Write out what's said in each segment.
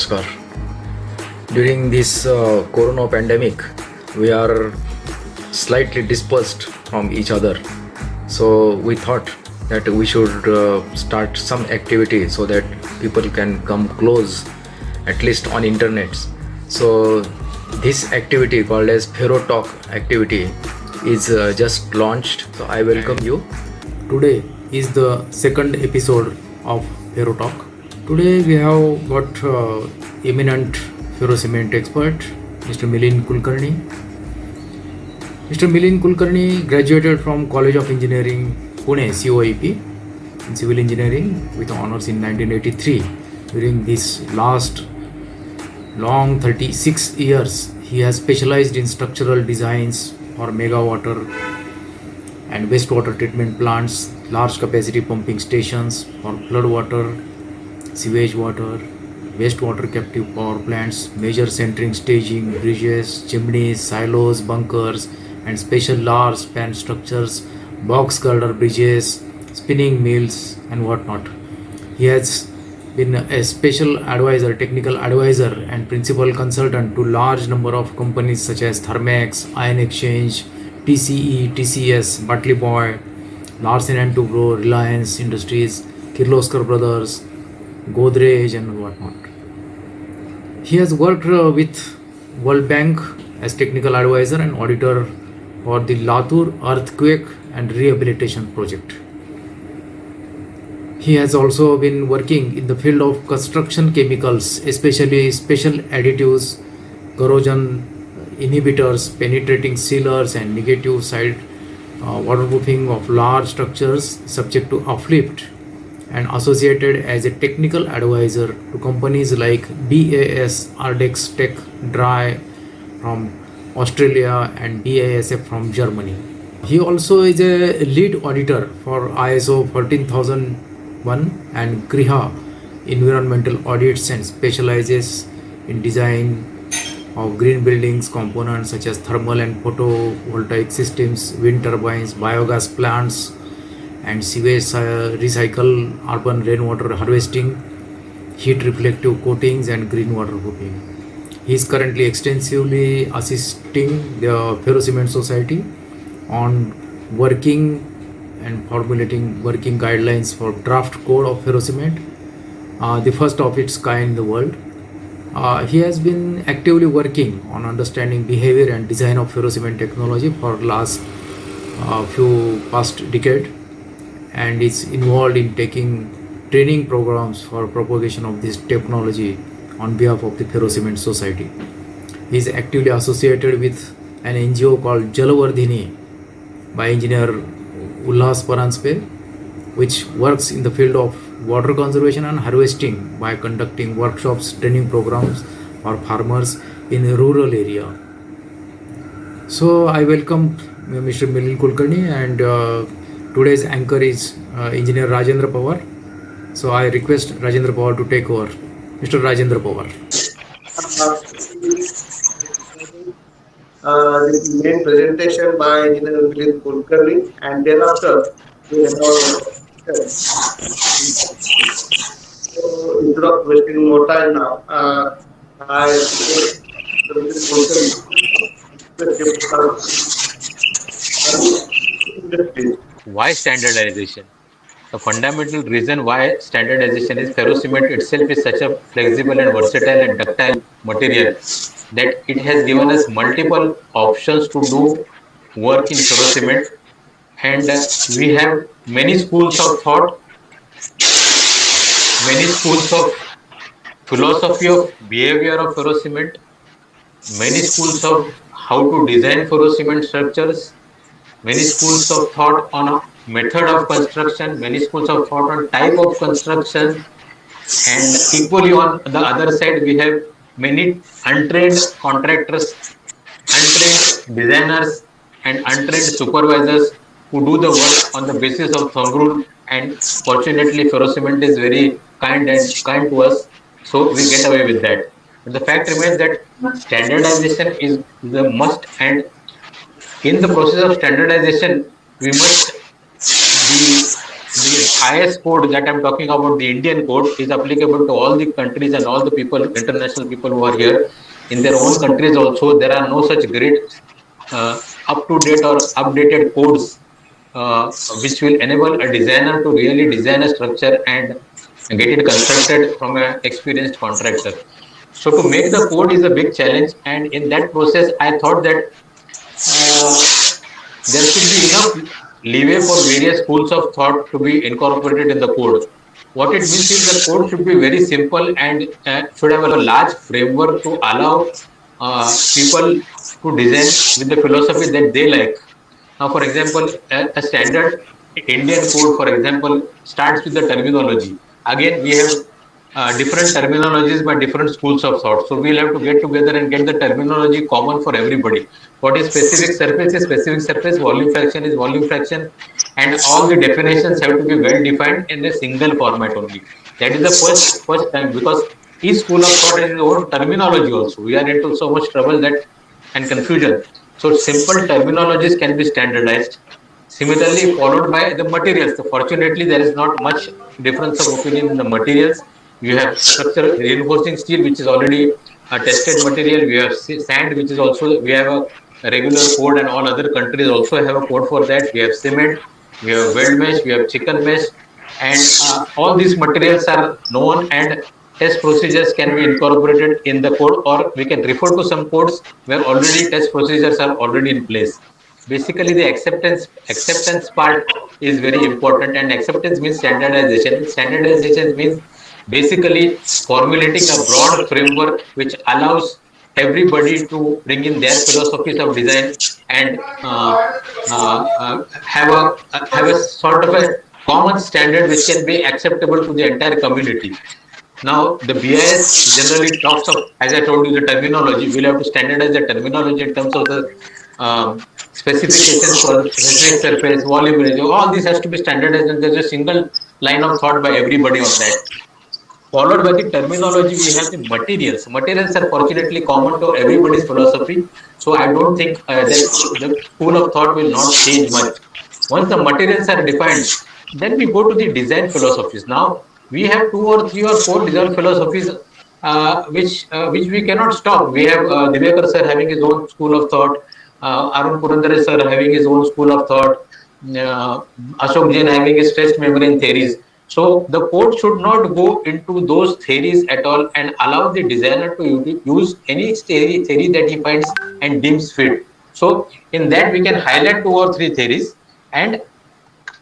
Namaskar. During this corona pandemic, we are slightly dispersed from each other. So we thought that we should start some activity so that people can come close, at least on internet. So this activity called as Phero Talk activity is just launched. So I welcome you. Today is the second episode of Phero Talk. Today we have got eminent ferrocement expert, Mr. Milind Kulkarni. Mr. Milind Kulkarni graduated from College of Engineering, Pune, COEP, in Civil Engineering with honors in 1983. During this last long 36 years, he has specialized in structural designs for mega water and wastewater treatment plants, large capacity pumping stations for flood water, sewage water, wastewater captive power plants, major centering staging, bridges, chimneys, silos, bunkers, and special large span structures, box girder bridges, spinning mills, and whatnot. He has been a special advisor, technical advisor, and principal consultant to large number of companies such as Thermax, Ion Exchange, TCE, TCS, Batley Boy, Larsen and Toubro, Reliance Industries, Kirloskar Brothers, Godrej, and whatnot. He has worked with World Bank as technical advisor and auditor for the Latur earthquake and rehabilitation project. He has also been working in the field of construction chemicals, especially special additives, corrosion inhibitors, penetrating sealers, and negative side waterproofing of large structures subject to uplift, and associated as a technical advisor to companies like BAS, Ardex Tech, Dry from Australia, and BASF from Germany. He also is a lead auditor for ISO 14001 and GRIHA environmental audits and specializes in design of green buildings components such as thermal and photovoltaic systems, wind turbines, biogas plants, and sewage recycle, urban rainwater harvesting, heat reflective coatings, and green waterproofing. He is currently extensively assisting the Ferrocement Society on working and formulating working guidelines for draft code of ferrocement, the first of its kind in the world. He has been actively working on understanding behavior and design of ferrocement technology for last few past decade, and is involved in taking training programs for propagation of this technology on behalf of the Ferrocement Society. He is actively associated with an NGO called Jalavardhini by engineer Ulhas Paranspe, which works in the field of water conservation and harvesting by conducting workshops, training programs for farmers in a rural area. So I welcome Mr. Milind Kulkarni, and today's anchor is engineer Rajendra Pawar. So I request Rajendra Pawar to take over. Mr. Rajendra Pawar. The main presentation by Engineer Milind Kulkarni, and thereafter we'll have our so instead of wasting more time now, I request Mr. Milind Kulkarni to start industry. Why standardization? The fundamental reason why standardization is ferrocement itself is such a flexible and versatile and ductile material that it has given us multiple options to do work in ferrocement, and we have many schools of thought, many schools of philosophy of behavior of ferrocement, many schools of how to design ferrocement structures, many schools of thought on a method of construction, many schools of thought on type of construction, and equally on the other side we have many untrained contractors, untrained designers, and untrained supervisors who do the work on the basis of thumb rule. And fortunately, ferrocement is very kind to us, so we get away with that. But the fact remains that standardization is the must, and in the process of standardization, we must be IS code that I'm talking about, the Indian code, is applicable to all the countries and all the people, international people who are here. In their own countries also, there are no such great up-to-date or updated codes which will enable a designer to really design a structure and get it constructed from an experienced contractor. So to make the code is a big challenge, and in that process, I thought that uh, there should be enough leeway for various schools of thought to be incorporated in the code. What it means is the code should be very simple and should have a large framework to allow people to design with the philosophy that they like. Now, for example, a standard Indian code, for example, starts with the terminology. Again, we have different terminologies by different schools of thought. So we'll have to get together and get the terminology common for everybody. What is specific surface, volume fraction is volume fraction, and all the definitions have to be well defined in a single format only. That is the first time, because each school of thought has its own terminology also. We are into so much trouble that and confusion. So simple terminologies can be standardized. Similarly, followed by the materials. So fortunately, there is not much difference of opinion in the materials. You have structural reinforcing steel, which is already a tested material. We have sand, which is also, we have a regular code, and all other countries also have a code for that. We have cement, we have weld mesh, we have chicken mesh, and all these materials are known, and test procedures can be incorporated in the code, or we can refer to some codes where already test procedures are already in place. Basically, the acceptance part is very important, and acceptance means standardization. Standardization means basically formulating a broad framework which allows everybody to bring in their philosophies of design and have a sort of a common standard which can be acceptable to the entire community. Now, the BIS generally talks of, as I told you, the terminology. We'll have to standardize the terminology in terms of the specifications for the specific surface, volume, ratio. All this has to be standardized, and there's a single line of thought by everybody on that. Followed by the terminology, we have the materials. Materials are fortunately common to everybody's philosophy, so I don't think that the school of thought will not change much. Once the materials are defined, then we go to the design philosophies. Now we have two or three or four design philosophies which we cannot stop. We have Divekar sir having his own school of thought, Arun Purandare sir having his own school of thought, Ashok Jain having his stress membrane theories. So the code should not go into those theories at all and allow the designer to use any theory that he finds and deems fit. So in that we can highlight two or three theories and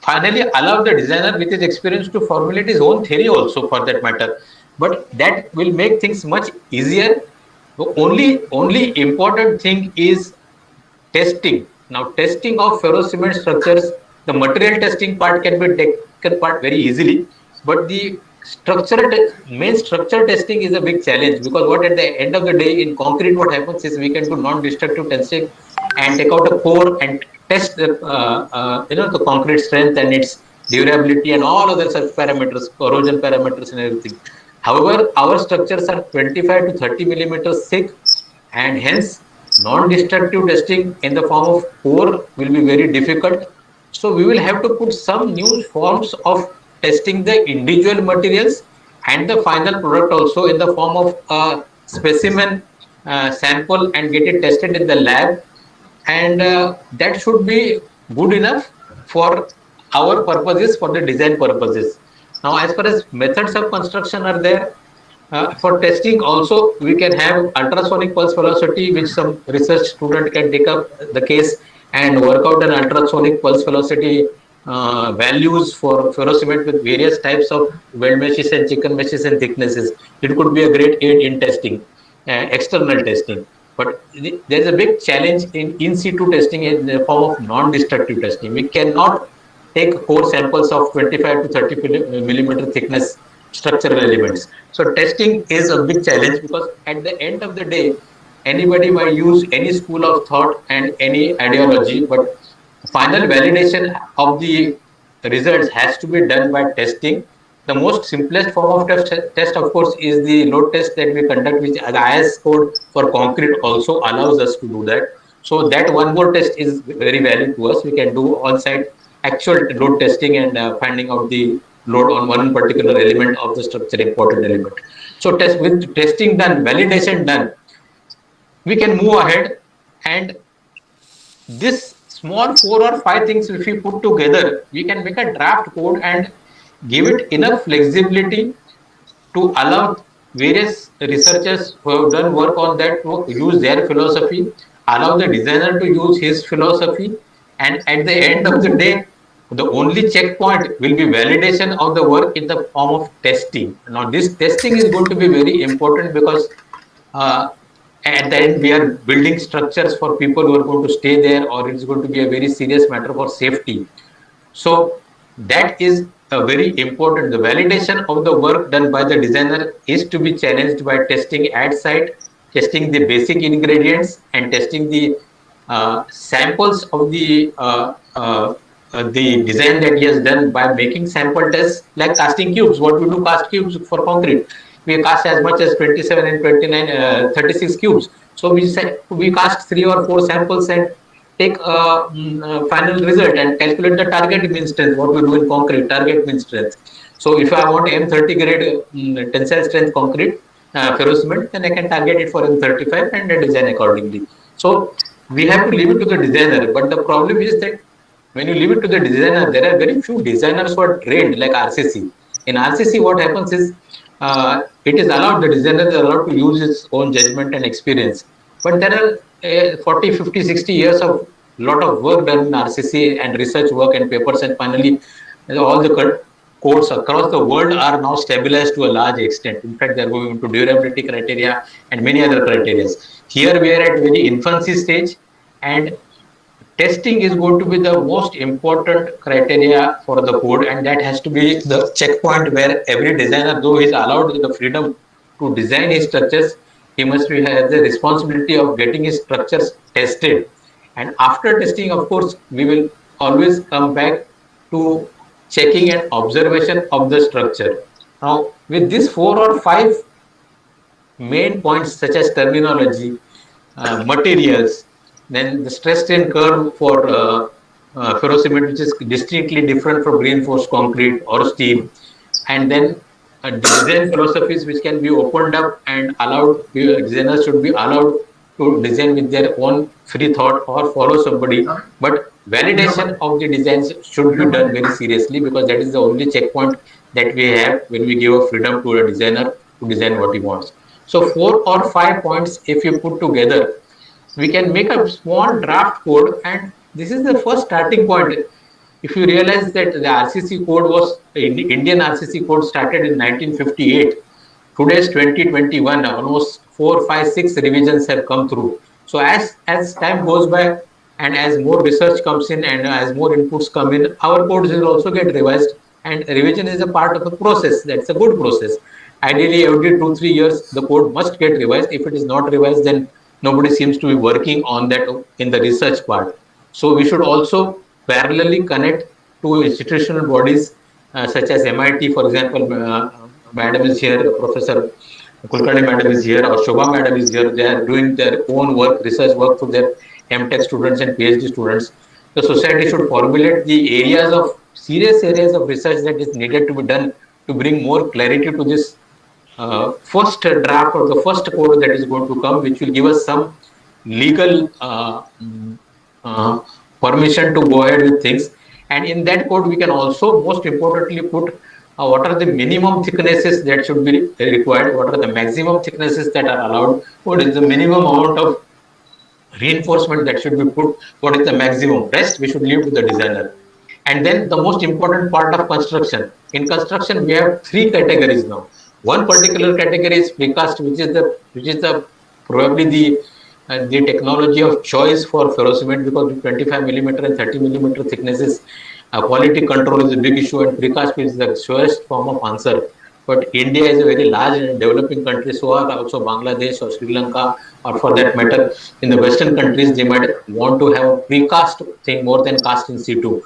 finally allow the designer with his experience to formulate his own theory also for that matter. But that will make things much easier. The only important thing is testing. Now, testing of ferrocement structures, the material testing part can be taken part very easily, but the main structural testing is a big challenge, because what at the end of the day in concrete what happens is we can do non-destructive testing and take out a core and test the the concrete strength and its durability and all other such parameters, corrosion parameters and everything. However, our structures are 25 to 30 millimeters thick, and hence non-destructive testing in the form of core will be very difficult. So we will have to put some new forms of testing the individual materials and the final product also in the form of a specimen sample and get it tested in the lab, and that should be good enough for our purposes, for the design purposes. Now, as far as methods of construction are there, for testing also we can have ultrasonic pulse velocity, which some research student can take up the case and work out an ultrasonic pulse velocity values for ferrocement with various types of weld meshes and chicken meshes and thicknesses. It could be a great aid in testing, external testing. But there is a big challenge in situ testing in the form of non-destructive testing. We cannot take core samples of 25 to 30 millimeter thickness structural elements. So testing is a big challenge, because at the end of the day, anybody might use any school of thought and any ideology, but final validation of the results has to be done by testing. The most simplest form of test, of course, is the load test that we conduct, which the IS code for concrete also allows us to do that. So that one more test is very valid to us. We can do on-site actual load testing and finding out the load on one particular element of the structure, important element. So test with testing done, validation done, we can move ahead, and this small four or five things if we put together, we can make a draft code and give it enough flexibility to allow various researchers who have done work on that to use their philosophy, allow the designer to use his philosophy, and at the end of the day, the only checkpoint will be validation of the work in the form of testing. Now, this testing is going to be very important because uh, at the end we are building structures for people who are going to stay there, or it's going to be a very serious matter for safety. So that is a very important. The validation of the work done by the designer is to be challenged by testing at site, testing the basic ingredients, and testing the samples of the design that he has done by making sample tests like casting cubes. What we do cast cubes for concrete, we cast as much as 27 and 29, 36 cubes. So we cast 3 or 4 samples and take a final result and calculate the target mean strength. What we do in concrete, target mean strength. So if I want M30 grade tensile strength concrete ferrocement, then I can target it for M35 and design accordingly. So we have to leave it to the designer. But the problem is that when you leave it to the designer, there are very few designers who are trained like RCC. In RCC, what happens is it is allowed, the designer is allowed to use his own judgment and experience. But there are 40, 50, 60 years of lot of work done in RCC and research work and papers, and finally all the codes across the world are now stabilized to a large extent. In fact, they are going into durability criteria and many other criteria. Here we are at very infancy stage, and testing is going to be the most important criteria for the code, and that has to be the checkpoint where every designer, though he is allowed the freedom to design his structures, he must have the responsibility of getting his structures tested. And after testing, of course, we will always come back to checking and observation of the structure. Now, with these 4 or 5 main points such as terminology, materials, then the stress strain curve for ferrocement, which is distinctly different from reinforced concrete or steel, and then design philosophies which can be opened up and allowed. Designers should be allowed to design with their own free thought or follow somebody, but validation of the designs should be done very seriously, because that is the only checkpoint that we have when we give a freedom to a designer to design what he wants. So 4 or 5 points, if you put together, we can make a small draft code, and this is the first starting point. If you realize that the RCC code was, Indian RCC code started in 1958, today is 2021, almost 4, 5, 6 revisions have come through. So as time goes by and as more research comes in and as more inputs come in, our codes will also get revised, and revision is a part of the process. That's a good process. Ideally, every 2, 3 years, the code must get revised. If it is not revised, then nobody seems to be working on that in the research part. So we should also parallelly connect to institutional bodies such as MIT, for example. Madam is here, Professor Kulkarni Madam is here, or Shobha Madam is here. They are doing their own work, research work for their MTech students and PhD students. The society should formulate the areas of serious areas of research that is needed to be done to bring more clarity to this first draft or the first code that is going to come, which will give us some legal permission to go ahead with things. And in that code, we can also, most importantly, put what are the minimum thicknesses that should be required, what are the maximum thicknesses that are allowed, what is the minimum amount of reinforcement that should be put, what is the maximum. Rest we should leave to the designer. And then the most important part of construction. In construction, we have 3 categories now. One particular category is precast, which is the probably the technology of choice for ferrocement, because 25 millimeter and 30 millimeter thicknesses, quality control is a big issue, and precast is the surest form of answer. But India is a very large and developing country, so are also Bangladesh or Sri Lanka, or for that matter, in the Western countries, they might want to have a precast thing more than cast in situ.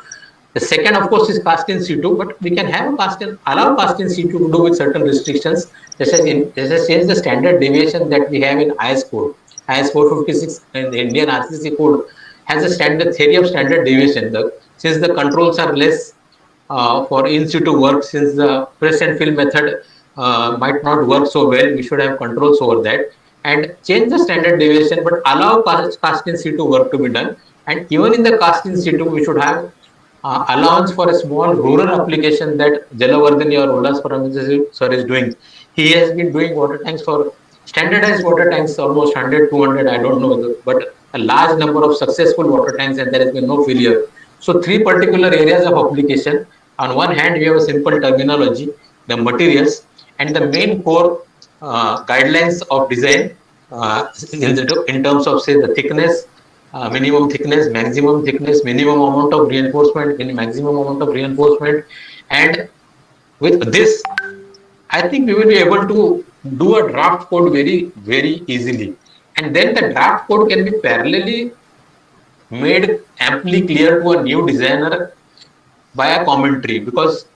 The second, of course, is cast in situ, but we can have a allow cast in situ to do with certain restrictions. This has changed the standard deviation that we have in IS code. IS 456 and the Indian RCC code has a standard theory of standard deviation. The since the controls are less for in situ work, since the press and fill method might not work so well, we should have controls over that and change the standard deviation, but allow cast in situ work to be done. And even in the cast in situ, we should have allowance for a small rural application that Jalavardhani or Ullas sir is doing. He has been doing water tanks for standardized water tanks, almost 100, 200, I don't know, but a large number of successful water tanks, and there has been no failure. So, three particular areas of application. On one hand, we have a simple terminology, the materials, and the main core guidelines of design in terms of, say, the thickness, minimum thickness, minimum amount of reinforcement, maximum amount of reinforcement. And with this, I think we will be able to do a draft code very, very easily. And then the draft code can be parallelly made amply clear to a new designer by a commentary. Because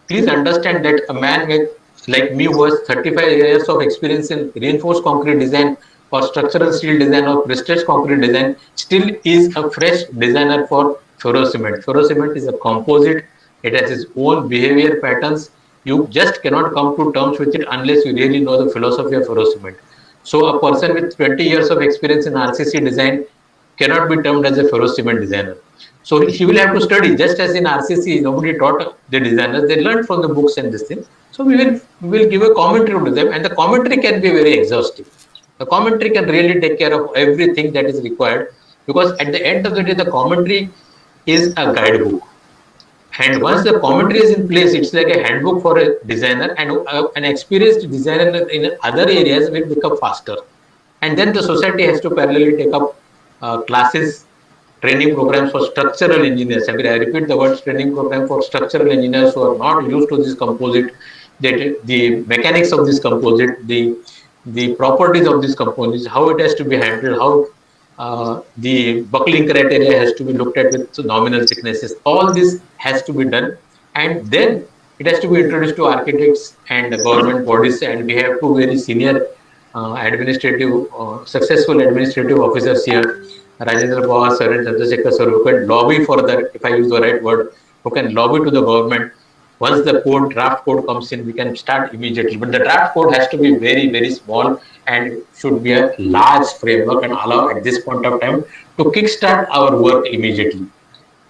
please understand that a man like me who has 35 years of experience in reinforced concrete design or structural steel design or pre-stressed concrete design still is a fresh designer for ferrocement. Ferrocement is a composite. It has its own behavior patterns. You just cannot come to terms with it unless you really know the philosophy of ferrocement. So a person with 20 years of experience in RCC design cannot be termed as a ferrocement designer. So he will have to study, just as in RCC, nobody taught the designers, they learned from the books and this thing. So we will give a commentary to them, and the commentary can be very exhaustive. The commentary can really take care of everything that is required, because at the end of the day, the commentary is a guidebook. And once the commentary is in place, it's like a handbook for a designer, and an experienced designer in other areas will become faster. And then the society has to parallelly take up classes, training programs for structural engineers. I mean, I repeat the word training program for structural engineers who are not used to this composite, that the mechanics of this composite, the properties of this composite, how it has to be handled, how the buckling criteria has to be looked at with nominal thicknesses. All this has to be done, and then it has to be introduced to architects and government bodies. And we have two very senior successful administrative officers here, Rajendra Pawar sir and Chandrasekhar sir, who can lobby for that, if I use the right word, who can lobby to the government. Once the draft code comes in, we can start immediately. But the draft code has to be very, very small and should be a large framework and allow at this point of time to kickstart our work immediately.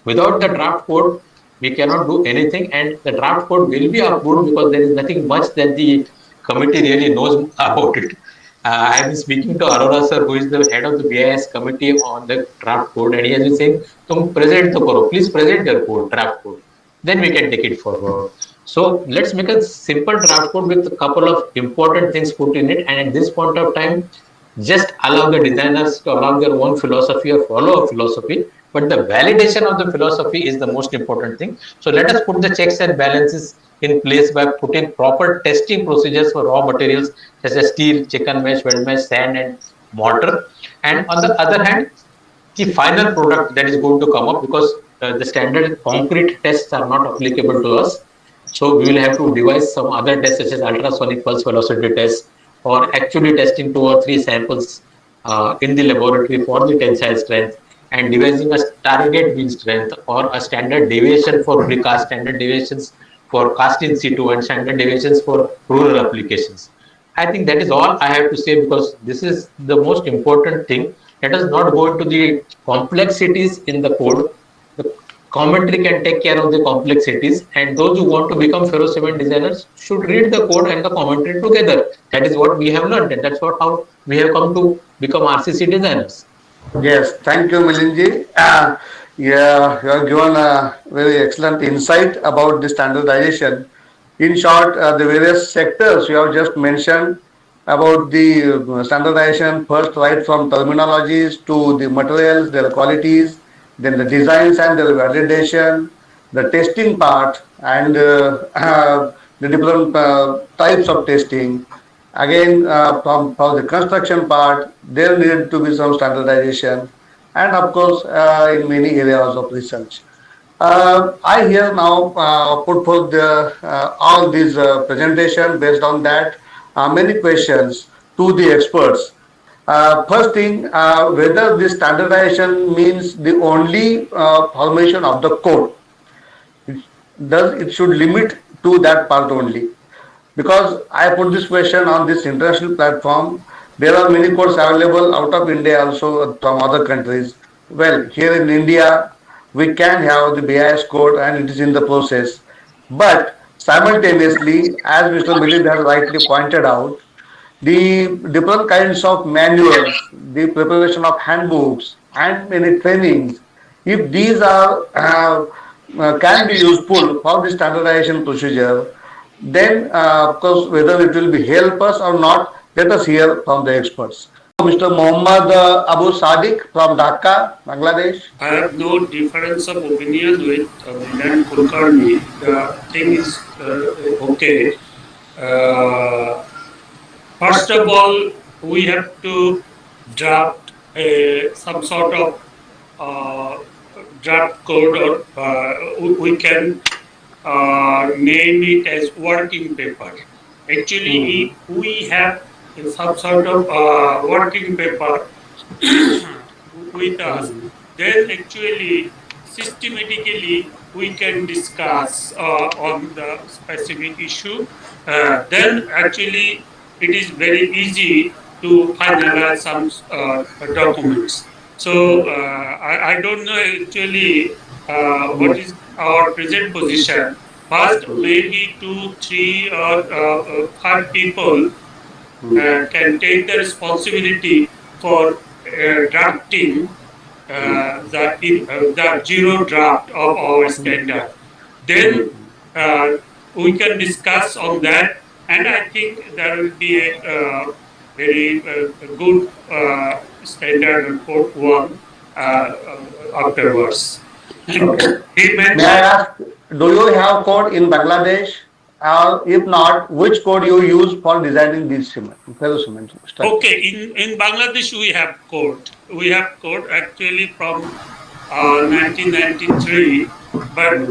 Without the draft code, we cannot do anything, and the draft code will be approved because there is nothing much that the committee really knows about it. I have been speaking to Arora sir, who is the head of the BIS committee on the draft code, and he has been saying, "Tum present to karo, please present your code, draft code. Then we can take it forward." So let's make a simple draft code with a couple of important things put in it, and at this point of time, just allow the designers to allow their own philosophy or follow a philosophy, but the validation of the philosophy is the most important thing. So let us put the checks and balances in place by putting proper testing procedures for raw materials such as steel, chicken mesh, weld mesh, sand, and mortar. And on the other hand, the final product that is going to come up, because the standard concrete tests are not applicable to us. So we will have to devise some other tests such as ultrasonic pulse velocity tests, or actually testing 2 or 3 samples in the laboratory for the tensile strength, and devising a target beam strength or a standard deviation for precast, standard deviations for cast in situ, and standard deviations for rural applications. I think that is all I have to say, because this is the most important thing. Let us not go into the complexities in the code. The commentary can take care of the complexities, and those who want to become ferrocement designers should read the code and the commentary together. That is what we have learned, and that's what how we have come to become RCC designers. Yes, thank you, Milinji. Yeah, you have given a very excellent insight about the standardization. In short, the various sectors you have just mentioned about the standardization, first right from terminologies to the materials, their qualities, then the designs and their validation, the testing part, and the different types of testing. Again, from the construction part, there need to be some standardization, and of course, in many areas of research. I here now put forth all these presentation based on that many questions to the experts. First thing, whether this standardization means the only formation of the code, it it should limit to that part only. Because I put this question on this international platform, there are many codes available out of India also from other countries. Well, here in India, we can have the BIS code and it is in the process. But simultaneously, as Mr. Milind has rightly pointed out, the different kinds of manuals, the preparation of handbooks, and many trainings, if these are can be useful for the standardization procedure, then of course whether it will be help us or not, let us hear from the experts. Mr. Mohammad Abu Sadiq from Dhaka, Bangladesh. I have no difference of opinion with Milan Kulkarni. The thing is okay. Uh, First of all, we have to draft some sort of uh, draft code, or we can name it as working paper. Actually, if we have some sort of working paper with us, then actually systematically we can discuss on the specific issue. Then actually it is very easy to finalize some documents. So I don't know actually what is our present position. First, maybe 2, 3, or 5 people can take the responsibility for drafting the zero draft of our standard. Then we can discuss on that, and I think there will be a very good standard report one afterwards. Okay. He May I ask, do you have code in Bangladesh? Or if not, which code you use for designing these cement, ferro cement structures? Okay, in Bangladesh we have code. We have code actually from 1993, but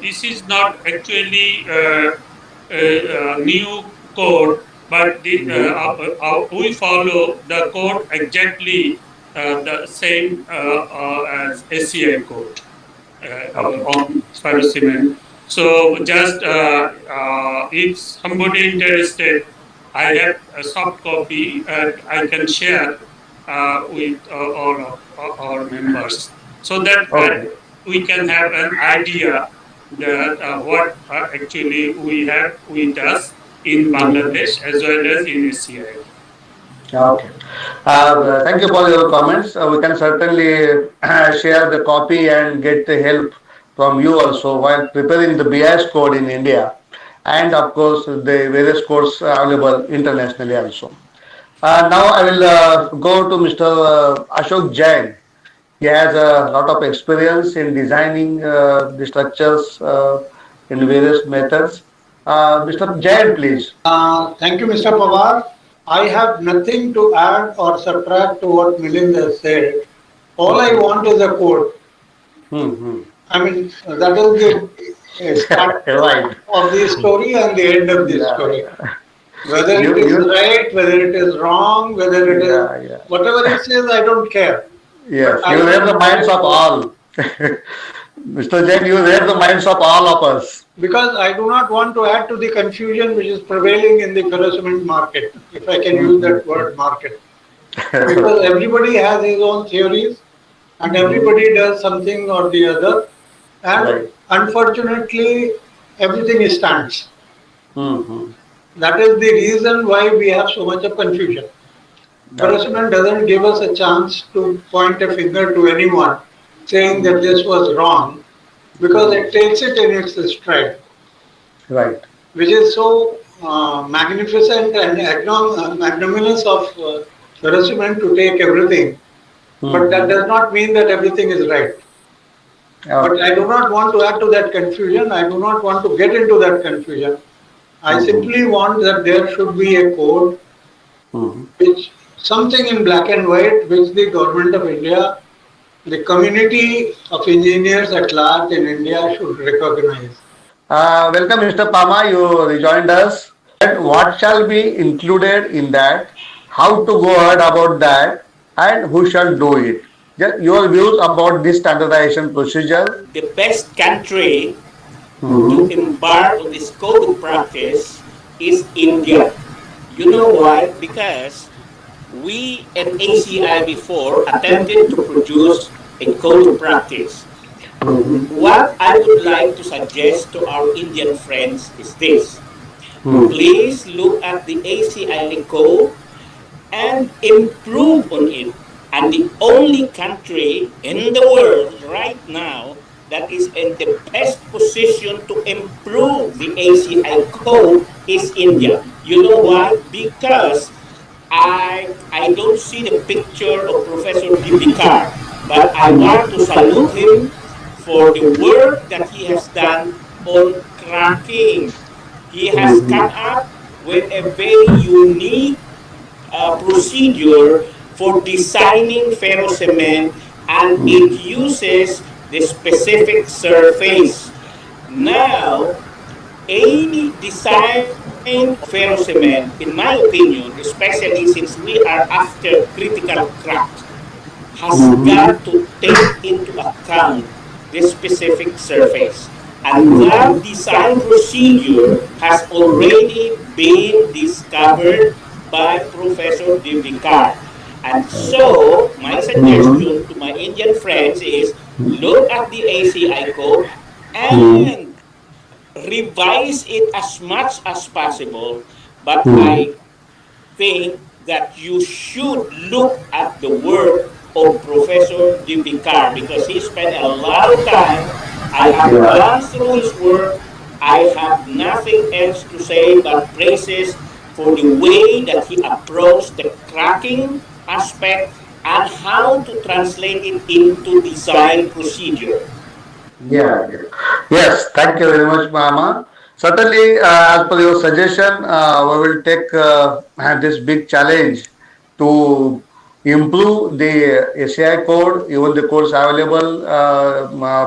this is not actually a new code, but we follow the code exactly the same as ACI code on ferro cement. So just if somebody interested, I have a soft copy and I can share with all of our members, so that Okay. we can have an idea that what actually we have with us in Bangladesh as well as in ACI. Okay. Thank you for your comments. We can certainly share the copy and get the help from you also while preparing the BIS code in India, and of course the various codes available internationally also. Now I will go to Mr. Ashok Jain. He has a lot of experience in designing the structures in various methods. Mr. Jain, please. Thank you, Mr. Pawar. I have nothing to add or subtract to what Milind has said. All I want is a code. Hmm. I mean, that is the start Right. of the story and the end of the Yeah. story. Whether it You, is you, right, whether it is wrong, whether it yeah, is yeah. whatever it says, I don't care. Yes, But I you read the want minds a of code. all. Mr. Jain, you read the minds of all of us. Because I do not want to add to the confusion which is prevailing in the ferrocement market, if I can use that word market. Because everybody has his own theories and everybody does something or the other, and Right. unfortunately everything stands. Hmm. That is the reason why we have so much of confusion. Ferrocement doesn't give us a chance to point a finger to anyone saying that this was wrong, because it takes it in its stride, Right. which is so magnificent and magnanimous of ferrocement to take everything. But that does not mean that everything is right. But Okay. I do not want to add to that confusion. I do not want to get into that confusion. I simply want that there should be a code, Hmm. which something in black and white, which the government of India, the community of engineers at large in India should recognize. Welcome, Mr. Pama. You rejoined us. And what shall be included in that? how to go ahead about that, and who shall do it. Just your views about this standardization procedure. The best country to Mhm. embark on this code of practice is India. You know why? Because we and ACI before attempted to produce a code of practice. What I would like to suggest to our Indian friends is this. Please look at the ACI code and improve on it. And the only country in the world right now that is in the best position to improve the ACI code is India. You know why? Because I don't see the picture of Professor Dibikar, but I want to salute him for the work that he has done on cracking. He has come up with a very unique procedure for designing ferrocement, and it uses the specific surface. Now, any design of ferrocement, in my opinion, especially since we are after critical crack, has got to take into account the specific surface. And that design procedure has already been discovered by Professor Divikar. And so, my suggestion to my Indian friends is look at the ACI code and revise it as much as possible. But I think that you should look at the work of Professor Divikar because he spent a lot of time. I have gone through his work. I have nothing else to say but praises for the way that he approached the cracking aspect and how to translate it into design procedure. Yeah, yeah. Yes, thank you very much, Mama. Certainly, as per your suggestion, we will take have this big challenge to improve the ACI code, even the codes available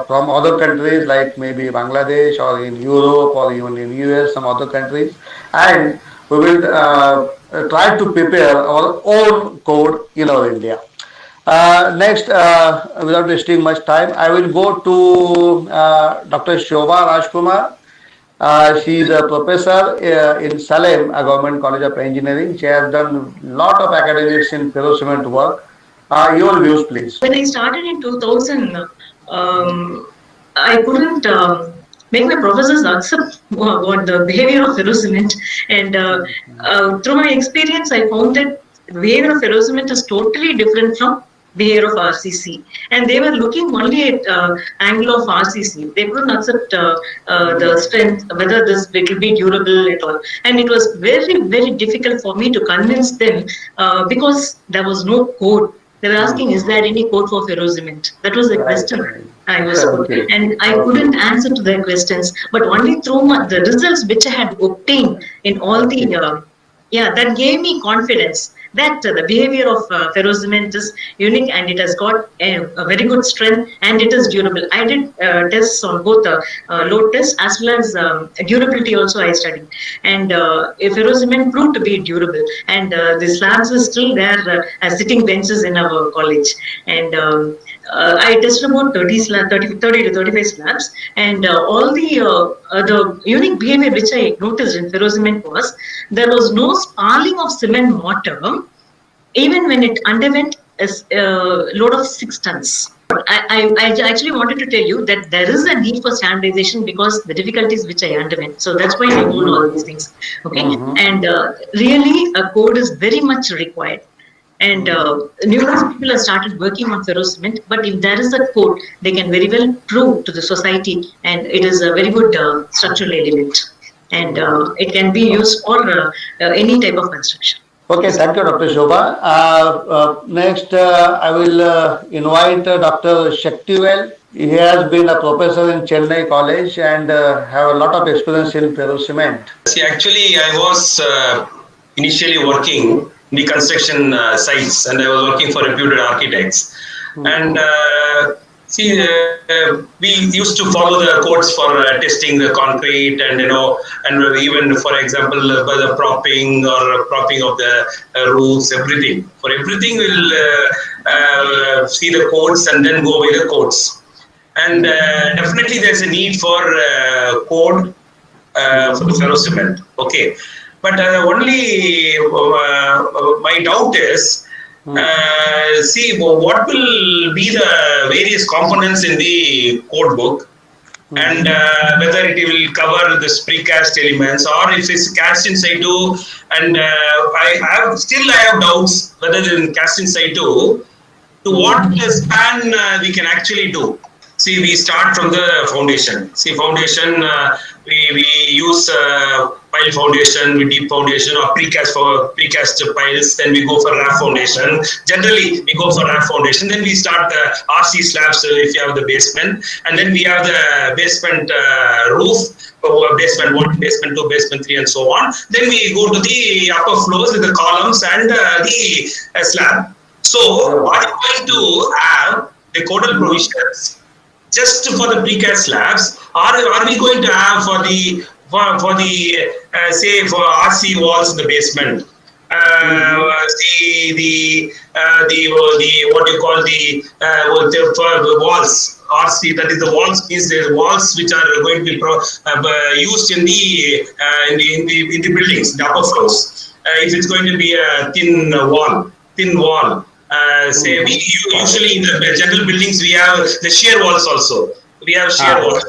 from other countries like maybe Bangladesh or in Europe or even in US, some other countries, and we will try to prepare our own code in our India. Next, without wasting much time, I will go to Dr. Shobha Rajkumar. She is a professor in Salem, a government college of engineering. She has done lot of academics in ferrocement work. Your views, please. When I started in 2000, I couldn't make my professors accept what the behavior of ferrocement. And through my experience, I found that the behavior of ferrocement is totally different from behavior of RCC. And they were looking only at angle of RCC. They couldn't accept the strength, whether this it will be durable at all. And it was very, very difficult for me to convince them because there was no code. They were asking, is there any code for ferrocement? That was the question I was put. Okay. And I couldn't answer to their questions, but only through the results which I had obtained in all the, that gave me confidence that the behavior of ferrocement is unique and it has got a very good strength and it is durable. I did tests on both load test as well as durability also I studied. And ferrocement proved to be durable. And the slabs are still there as sitting benches in our college. And I tested about 30 to 35 slabs, and all the unique behavior which I noticed in ferrocement was there was no spalling of cement mortar, even when it underwent a load of 6 tons. I actually wanted to tell you that there is a need for standardization because the difficulties which I underwent. So that's why I told all these things. Okay, and really a code is very much required. And numerous people have started working on ferrocement, but if there is a code, they can very well prove to the society, and it is a very good structural element, and it can be used for any type of construction. Okay, thank you, Dr. Shobha. Next, I will invite Dr. Shaktivel. He has been a professor in Chennai College and have a lot of experience in ferrocement. See, actually, I was initially working in the construction sites, and I was working for reputed architects. And See, we used to follow the codes for testing the concrete, and and even for example, by the propping of the roofs, everything. For everything, we'll see the codes and then go by the codes. And definitely, there's a need for code for the ferro cement. Okay, but only my doubt is. See, what will be the various components in the code book, and whether it will cover the precast elements or if it's cast in situ. And I have doubts whether in cast in situ to what span we can actually do. See, we start from the foundation. See, foundation, we use pile foundation, we deep foundation or precast piles, then we go for raft foundation. Generally, we go for raft foundation, then we start the RC slabs if you have the basement, and then we have the basement roof, basement 1, basement 2, basement 3, and so on. Then we go to the upper floors with the columns and the slab. So, are you going to have the codal provisions just for the precast slabs, or are we going to have for the say for RC walls in the basement? The what you call the walls, RC, that is the walls, means the walls which are going to be used in the buildings, the upper floors. If it's going to be a thin wall. Say we usually in the general buildings we have the shear walls also. We have shear walls.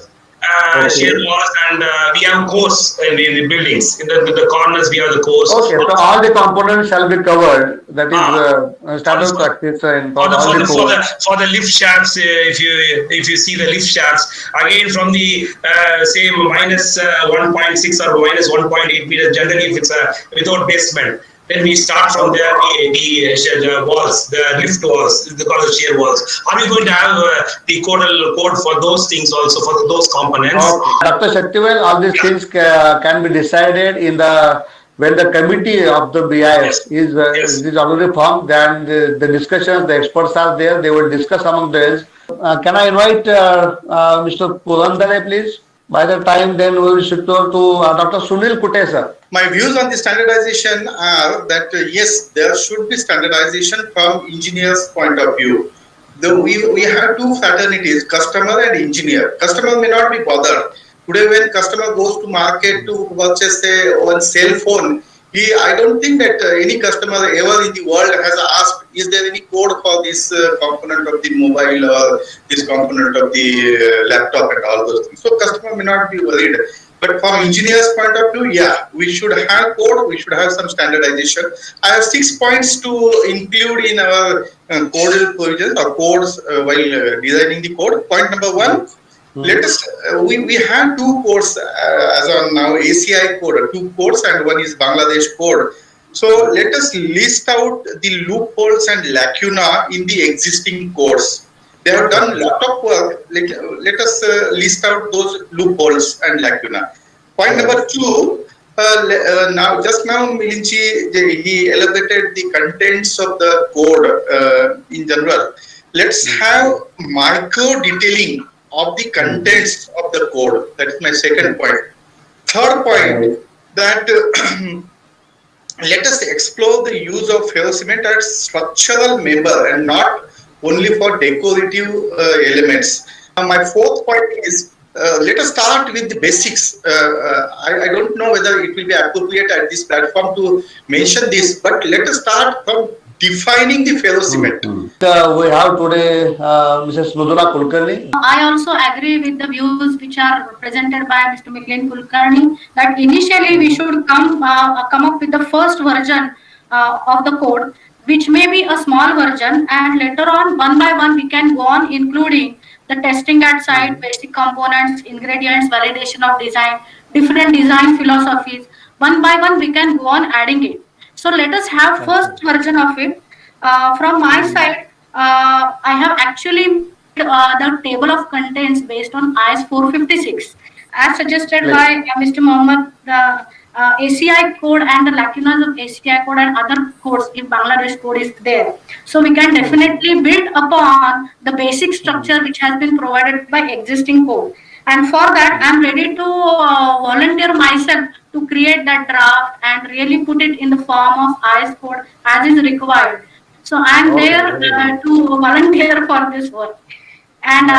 Shear walls, and we have cores in the buildings. In the corners we have the cores. Okay, so all the components shall be covered. That is standard practice for the lift shafts. If you see the lift shafts, again from the say minus 1.6 or minus 1.8 meters. Generally, if it's without basement. Then we start from there, the walls, the lift walls, they call it shear walls. Are we going to have the code for those things also, for those components? Dr. Shaktivel, all these things can be decided when the committee of the BIS is already formed. Then the discussions, the experts are there, they will discuss among themselves. Can I invite Mr. Purandare, please? By the time, then we will shift over to Dr. Sunil Kutte, sir. My views on the standardization are that yes, there should be standardization from engineers' point of view. Though we have two fraternities, customer and engineer. Customer may not be bothered. Today, when customer goes to market to purchase one cell phone, I don't think that any customer ever in the world has asked, is there any code for this component of the mobile or this component of the laptop and all those things. So customer may not be worried. But from engineers' point of view, yeah, we should have code, we should have some standardization. I have 6 points to include in our codal provisions or codes while designing the code. Point number 1, let us, we have 2 codes as on now, ACI code, 2 codes, and one is Bangladesh code. So let us list out the loopholes and lacuna in the existing codes. They have done a lot of work. Let us list out those loopholes and lacuna. Point number 2, just now Milinchi, he elaborated the contents of the code in general. Let's have micro detailing of the contents of the code. That is my second point. Third point, that let us explore the use of ferro cement as structural member and not only for decorative elements. My fourth point is, let us start with the basics. I don't know whether it will be appropriate at this platform to mention this, but let us start from defining the ferro cement. We have today Mrs. Mudula Kulkarni. I also agree with the views which are presented by Mr. Milind Kulkarni, that initially we should come up with the first version of the code, which may be a small version, and later on, one by one, we can go on including the testing at site, basic components, ingredients, validation of design, different design philosophies. One by one, we can go on adding it. So let us have first version of it. From my side, I have actually made the table of contents based on IS 456, as suggested by Mr. Mohammed ACI code and the lacunas of ACI code and other codes if Bangladesh code is there. So we can definitely build upon the basic structure which has been provided by existing code. And for that, I'm ready to volunteer myself to create that draft and really put it in the form of IS code as is required. So I'm there to volunteer for this work. And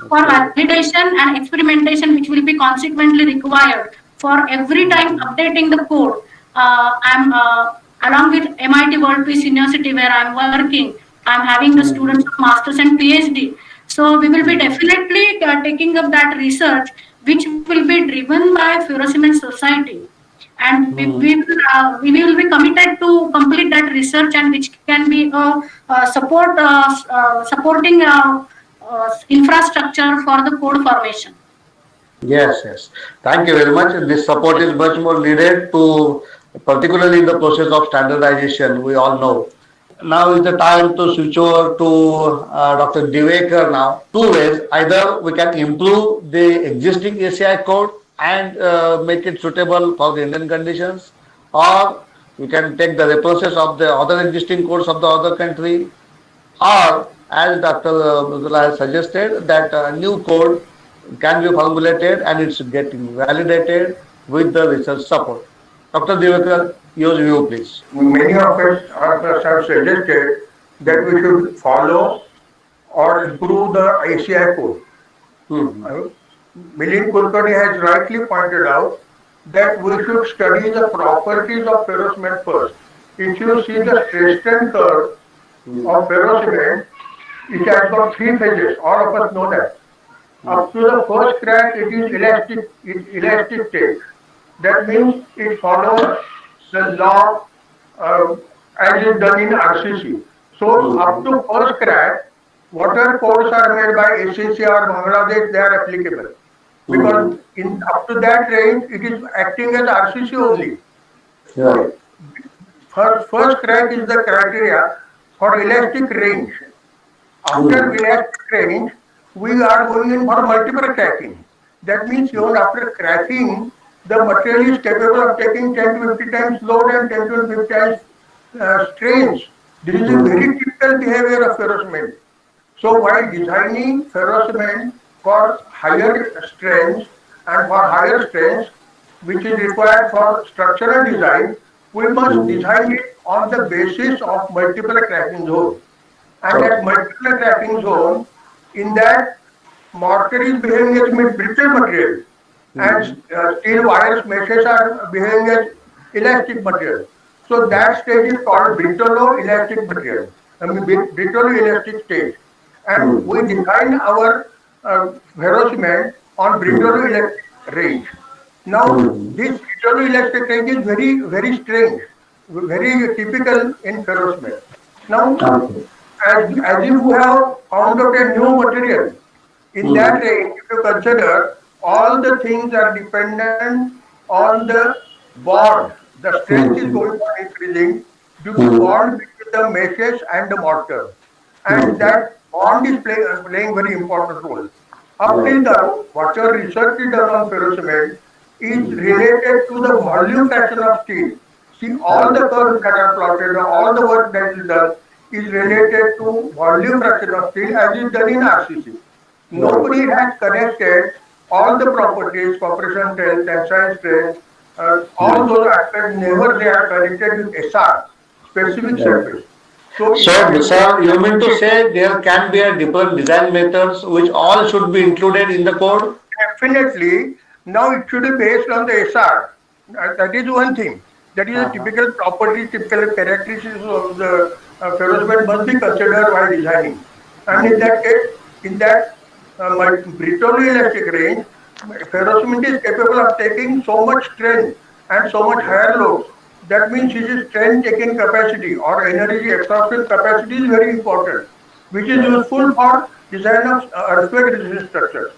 for validation and experimentation, which will be consequently required for every time updating the code, I'm along with MIT World Peace University where I'm working. I'm having the students of masters and PhD. So we will be definitely taking up that research, which will be driven by Ferrocement Society, and we will be committed to complete that research, and which can be supporting infrastructure for the code formation. Yes, yes. Thank you very much. This support is much more needed to, particularly in the process of standardization, we all know. Now is the time to switch over to Dr. Divekar now. Two ways. Either we can improve the existing ACI code and make it suitable for the Indian conditions, or we can take the references of the other existing codes of the other country, or as Dr. Mridula has suggested, that new code can be formulated and it's getting validated with the research support. Dr. Divekar, your view, please. Many of us have suggested that we should follow or improve the ACI code. Milind Kulkarni has rightly pointed out that we should study the properties of ferrocement first. If you see the stress strain curve of ferrocement, it has got three phases. All of us know that. Up to the first crack, it is elastic state. That means it follows the law as is done in RCC. So up to first crack, whatever codes are made by ACC or Bangladesh, they are applicable. Because up to that range, it is acting as RCC only. Yeah. First crack is the criteria for elastic range. After elastic range, we are going in for multiple cracking. That means even after cracking, the material is capable of taking 10 to 50 times load and 10 to 50 times strains. This is a very typical behavior of ferrocement. So while designing ferrocement for higher strains and for higher strains, which is required for structural design, we must design it on the basis of multiple cracking zone. And that multiple cracking zone, in that mortar is behaving as brittle material, and steel wires meshes are behaving as elastic material. So that stage is called brittle-elastic material, brittle-elastic stage. And we design our ferrocement on brittle-elastic range. Now, this brittle-elastic range is very, very strange, very typical in ferrocement. Now, as you have found out a new material, in that range, if you consider, all the things are dependent on the bond. The strength is going on increasing due to bond between the meshes and the mortar. And that bond is playing very important role. Up till now, whatever research is done on ferrocement is related to the volume fraction of steel. See, all the curves that are plotted, all the work that is done is related to volume fraction of steel as is done in RCC. Nobody has connected all the properties, compression strength, tensile strength, all those aspects, never they are connected with SR, specific surface. So, sir, you mean to say there can be a different design methods which all should be included in the code? Definitely. Now it should be based on the SR. That is one thing. That is a typical property, typical characteristics of the ferrocement must be considered while designing. And in that case, in that brittle-elastic range, ferrocement is capable of taking so much strain and so much higher loads. That means its strain taking capacity or energy absorption capacity is very important, which is useful for design of earthquake resistant structures.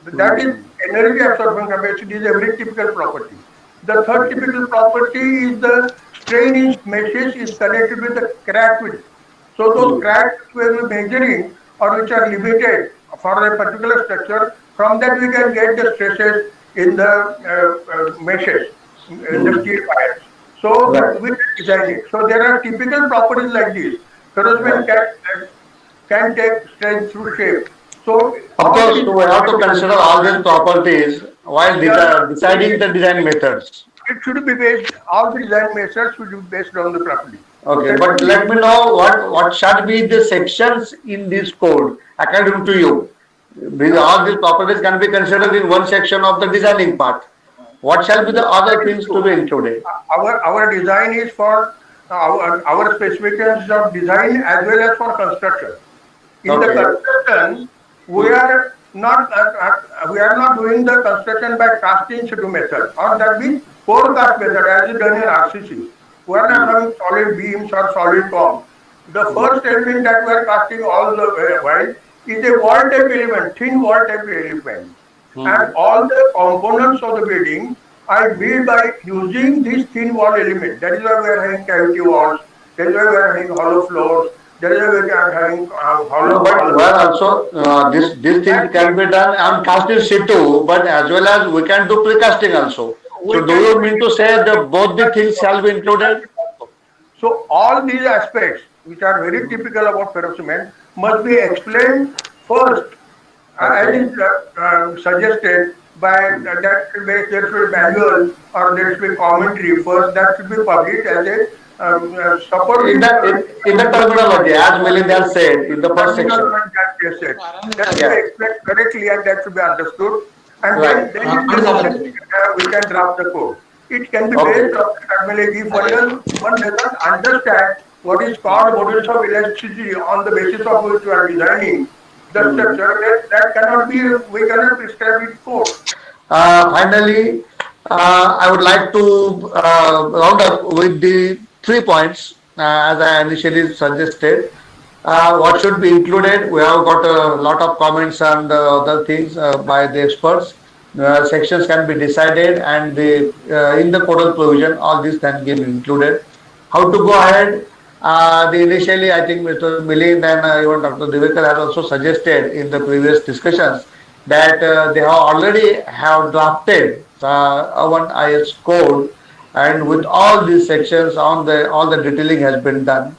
That is, energy absorption capacity is a very typical property. The third typical property is the strain in meshes is connected with the crack width. So those cracks we are measuring or which are limited for a particular structure, from that we can get the stresses in the meshes. in the steel pipes. So Right. we design it. So there are typical properties like this. Ferrocement can take strength through shape. So Of course, we have to consider all these properties while deciding the design methods. it should be based, all the design methods should be based on the property. Okay, but let me know what shall be the sections in this code according to you. All these properties can be considered in one section of the designing part. What shall be the other things to be included? Our design is for our specifications of design as well as for construction. In the Okay. construction, we are not doing the construction by casting schedule method, or that means forecast method as is done in RCC. We are not having solid beams or solid columns. The first element that we are casting all the while is a wall type element, thin wall type element. And all the components of the building are built by using this thin wall element. That is why we are having cavity walls, that is why we are having hollow floors, that is why we are having hollow But well, also this thing can be done on casting situ, but as well as we can do precasting also. So do you mean to say that both the things shall be included? So all these aspects, which are very typical about ferrocement, must be explained first, as is suggested by that there should be manual or there should be commentary first. That should be published as a support. In the terminology, as Milind has said in the first section. That should be explained correctly and that should be understood. And Right. then we can draft the code. It can be Okay. based on terminology. One doesn't understand what is called models of elasticity on the basis of which we are designing the structure. That cannot be, we cannot prescribe it code. Finally, I would like to round up with the 3 points as I initially suggested. What should be included? We have got a lot of comments and other things by the experts. Sections can be decided, and in the codal provision, all these can be included. How to go ahead? Initially, I think Mr. Milind and even Dr. Divekar has also suggested in the previous discussions that they have already have drafted one IS code, and with all these sections, all the detailing has been done.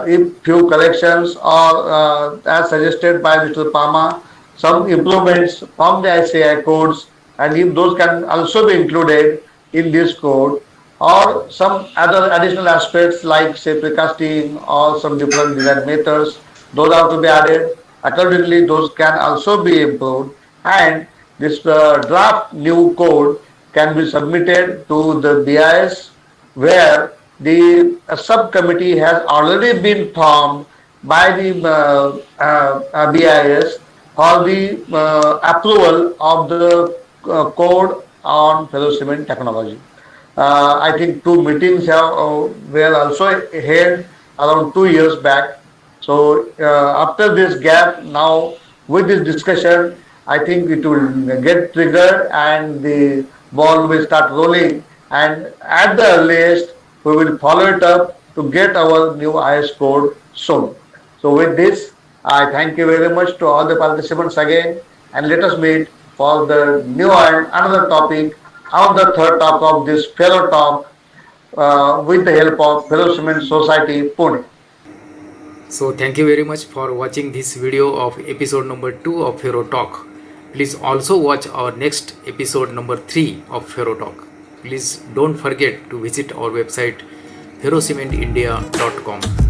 If few corrections or as suggested by Mr. Pama, some improvements from the ICI codes, and if those can also be included in this code, or some other additional aspects like say precasting or some different design methods, those have to be added. Accordingly, those can also be improved, and this draft new code can be submitted to the BIS, where the subcommittee has already been formed by the BIS for the approval of the code on ferrocement technology. I think 2 meetings were also held around 2 years back. So after this gap, now with this discussion, I think it will get triggered and the ball will start rolling. And at the earliest, we will follow it up to get our new IS code soon. So with this, I thank you very much to all the participants again, and let us meet for the new and another topic on the third talk of this Ferro Talk with the help of Ferrocement Society, Pune. So thank you very much for watching this video of episode number 2 of Ferro Talk. Please also watch our next episode number 3 of Ferro Talk. Please don't forget to visit our website ferrocementindia.com.